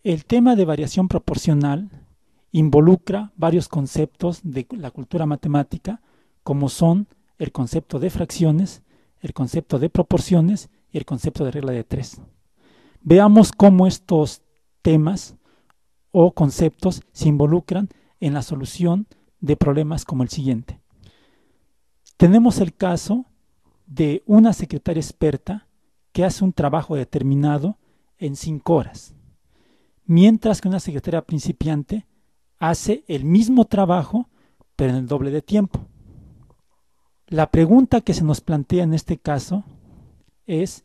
El tema de variación proporcional involucra varios conceptos de la cultura matemática, como son el concepto de fracciones, el concepto de proporciones y el concepto de regla de tres. Veamos cómo estos temas o conceptos se involucran en la solución de problemas como el siguiente. Tenemos el caso de una secretaria experta que hace un trabajo determinado en 5 horas, mientras que una secretaria principiante hace el mismo trabajo, pero en el doble de tiempo. La pregunta que se nos plantea en este caso es: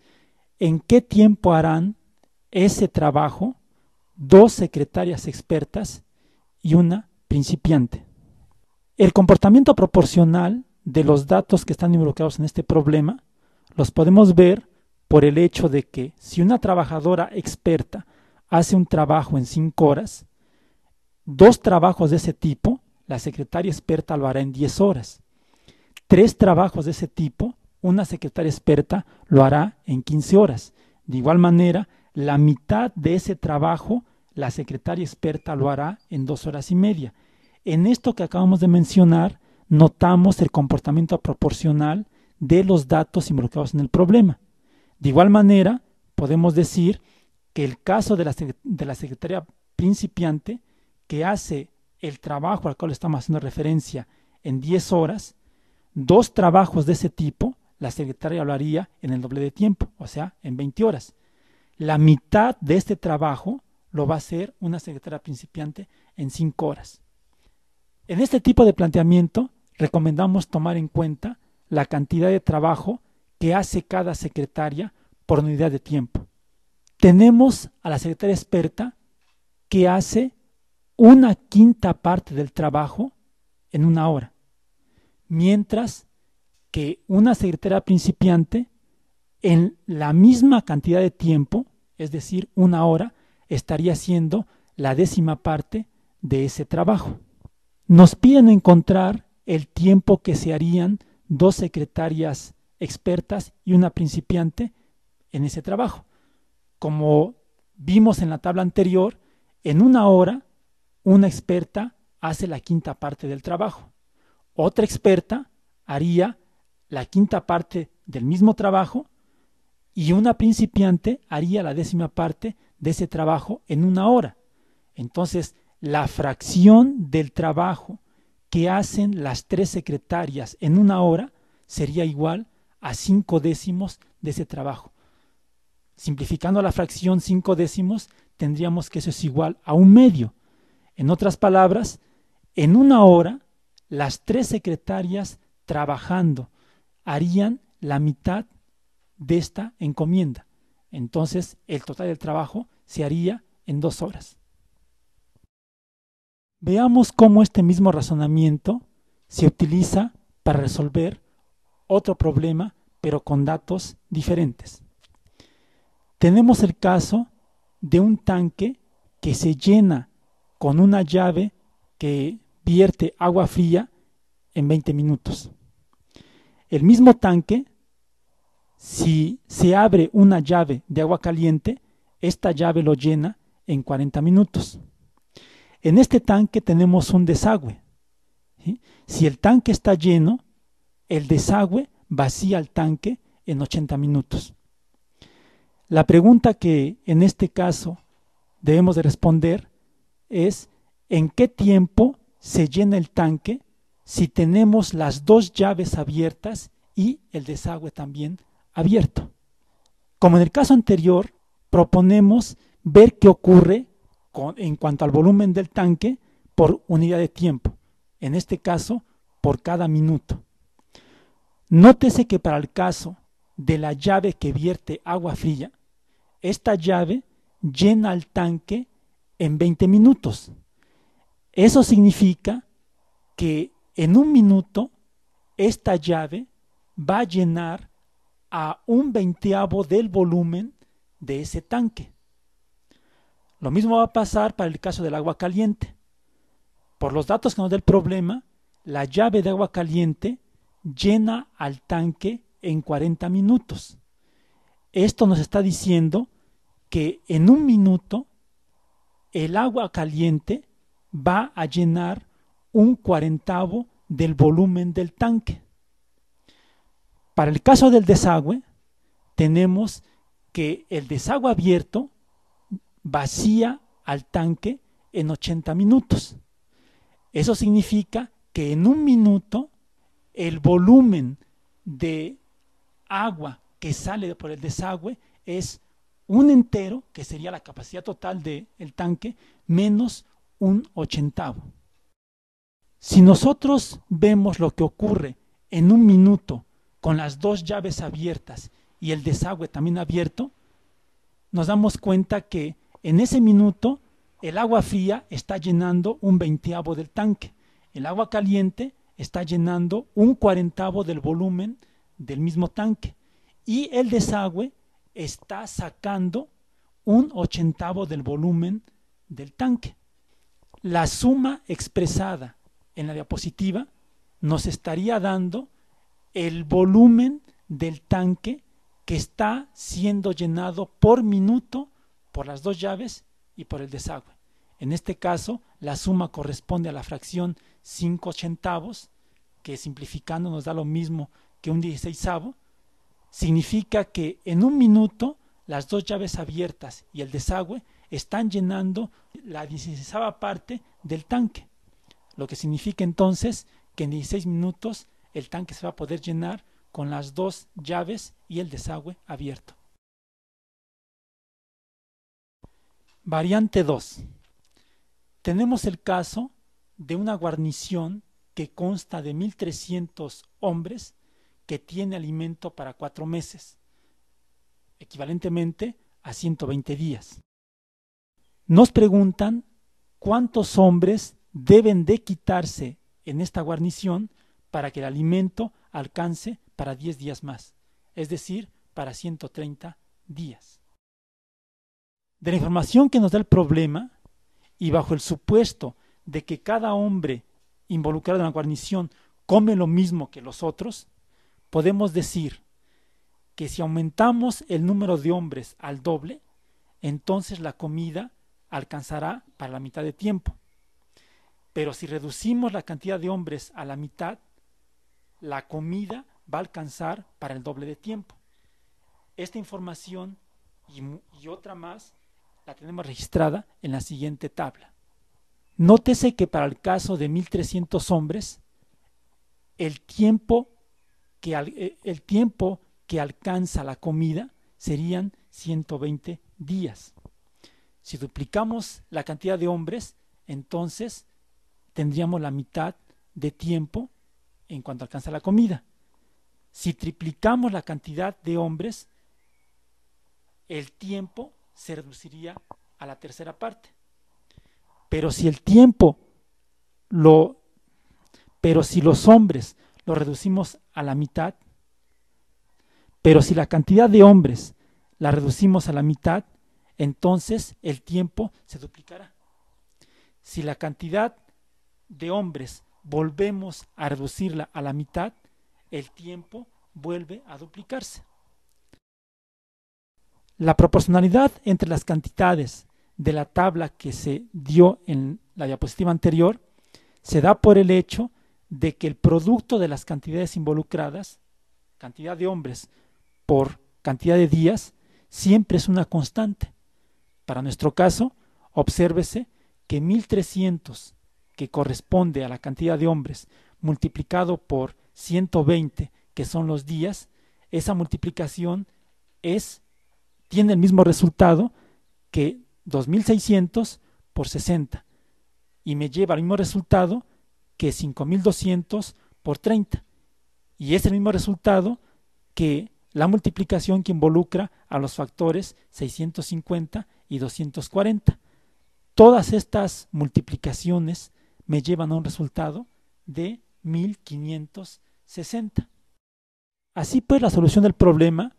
¿en qué tiempo harán ese trabajo dos secretarias expertas y una principiante? El comportamiento proporcional de los datos que están involucrados en este problema los podemos ver por el hecho de que si una trabajadora experta hace un trabajo en 5 horas, dos trabajos de ese tipo, la secretaria experta lo hará en 10 horas. 3 trabajos de ese tipo, una secretaria experta lo hará en 15 horas. De igual manera, la mitad de ese trabajo, la secretaria experta lo hará en 2 horas y media. En esto que acabamos de mencionar, notamos el comportamiento proporcional de los datos involucrados en el problema. De igual manera, podemos decir que el caso de la secretaria principiante, que hace el trabajo al cual estamos haciendo referencia en 10 horas, dos trabajos de ese tipo, la secretaria lo haría en el doble de tiempo, o sea, en 20 horas. La mitad de este trabajo lo va a hacer una secretaria principiante en 5 horas. En este tipo de planteamiento, recomendamos tomar en cuenta la cantidad de trabajo que hace cada secretaria por unidad de tiempo. Tenemos a la secretaria experta que hace una quinta parte del trabajo en 1 hora, mientras que una secretaria principiante en la misma cantidad de tiempo, es decir, 1 hora, estaría haciendo la 10ª parte de ese trabajo. Nos piden encontrar el tiempo que se harían dos secretarias expertas y una principiante en ese trabajo. Como vimos en la tabla anterior, en 1 hora una experta hace la quinta parte del trabajo. Otra experta haría la quinta parte del mismo trabajo y una principiante haría la 10ª parte de ese trabajo en 1 hora. Entonces, la fracción del trabajo que hacen las 3 secretarias en 1 hora sería igual a 5 décimos de ese trabajo. Simplificando la fracción 5 décimos, tendríamos que eso es igual a 1/2. En otras palabras, en 1 hora, las 3 secretarias trabajando harían la mitad de esta encomienda. Entonces, el total del trabajo se haría en 2 horas. Veamos cómo este mismo razonamiento se utiliza para resolver otro problema, pero con datos diferentes. Tenemos el caso de un tanque que se llena con una llave que vierte agua fría en 20 minutos. El mismo tanque, si se abre una llave de agua caliente, esta llave lo llena en 40 minutos. En este tanque tenemos un desagüe, ¿sí? Si el tanque está lleno, el desagüe vacía el tanque en 80 minutos. La pregunta que en este caso debemos de responder es: ¿en qué tiempo se llena el tanque si tenemos las 2 llaves abiertas y el desagüe también abierto? Como en el caso anterior, proponemos ver qué ocurre en cuanto al volumen del tanque por unidad de tiempo, en este caso por cada minuto. Nótese que para el caso de la llave que vierte agua fría, esta llave llena el tanque en 20 minutos. Eso significa que en 1 minuto esta llave va a llenar a 1/20 del volumen de ese tanque. Lo mismo va a pasar para el caso del agua caliente. Por los datos que nos da el problema, la llave de agua caliente llena al tanque en 40 minutos. Esto nos está diciendo que en 1 minuto el agua caliente va a llenar un cuarentavo del volumen del tanque. Para el caso del desagüe, tenemos que el desagüe abierto vacía al tanque en 80 minutos. Eso significa que en un minuto el volumen de agua que sale por el desagüe es un entero, que sería la capacidad total del tanque, menos un ochentavo. Si nosotros vemos lo que ocurre en un minuto con las dos llaves abiertas y el desagüe también abierto, nos damos cuenta que en ese minuto el agua fría está llenando un veinteavo del tanque, el agua caliente está llenando un cuarentavo del volumen del mismo tanque y el desagüe está sacando un ochentavo del volumen del tanque. La suma expresada en la diapositiva nos estaría dando el volumen del tanque que está siendo llenado por minuto por las dos llaves y por el desagüe. En este caso, la suma corresponde a la fracción 5 ochentavos, que simplificando nos da lo mismo que un 16avo. Significa que en un minuto las dos llaves abiertas y el desagüe están llenando la 16ava parte del tanque, lo que significa entonces que en 16 minutos el tanque se va a poder llenar con las dos llaves y el desagüe abierto. Variante 2. Tenemos el caso de una guarnición que consta de 1.300 hombres que tiene alimento para 4 meses, equivalentemente a 120 días. Nos preguntan cuántos hombres deben de quitarse en esta guarnición para que el alimento alcance para 10 días más, es decir, para 130 días. De la información que nos da el problema, y bajo el supuesto de que cada hombre involucrado en la guarnición come lo mismo que los otros, podemos decir que si aumentamos el número de hombres al doble, entonces la comida alcanzará para la mitad de tiempo. Pero si reducimos la cantidad de hombres a la mitad, la comida va a alcanzar para el doble de tiempo. Esta información y otra más la tenemos registrada en la siguiente tabla. Nótese que para el caso de 1.300 hombres, el tiempo que alcanza la comida serían 120 días. Si duplicamos la cantidad de hombres, entonces tendríamos la mitad de tiempo en cuanto alcanza la comida. Si triplicamos la cantidad de hombres, el tiempo se reduciría a la tercera parte. Pero si los hombres lo reducimos a la mitad, pero si la cantidad de hombres la reducimos a la mitad, entonces el tiempo se duplicará. Si la cantidad de hombres volvemos a reducirla a la mitad, el tiempo vuelve a duplicarse. La proporcionalidad entre las cantidades de la tabla que se dio en la diapositiva anterior se da por el hecho de que el producto de las cantidades involucradas, cantidad de hombres por cantidad de días, siempre es una constante. Para nuestro caso, obsérvese que 1.300, que corresponde a la cantidad de hombres, multiplicado por 120, que son los días, esa multiplicación tiene el mismo resultado que 2.600 por 60 y me lleva al mismo resultado que 5.200 por 30 y es el mismo resultado que la multiplicación que involucra a los factores 650 y 240. Todas estas multiplicaciones me llevan a un resultado de 1.560. Así pues, la solución del problema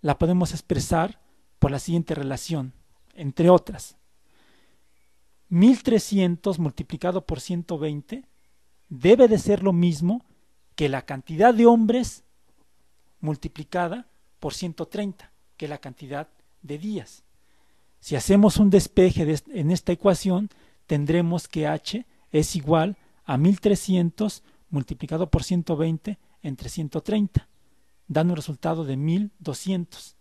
la podemos expresar por la siguiente relación, entre otras. 1.300 multiplicado por 120 debe de ser lo mismo que la cantidad de hombres multiplicada por 130, que es la cantidad de días. Si hacemos un despeje en esta ecuación, tendremos que H es igual a 1300 multiplicado por 120 entre 130, dando un resultado de 1200.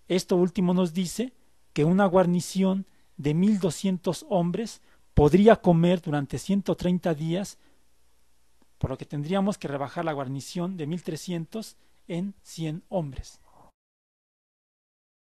Esto último nos dice que una guarnición de 1200 hombres podría comer durante 130 días, por lo que tendríamos que rebajar la guarnición de 1300 en 100 hombres.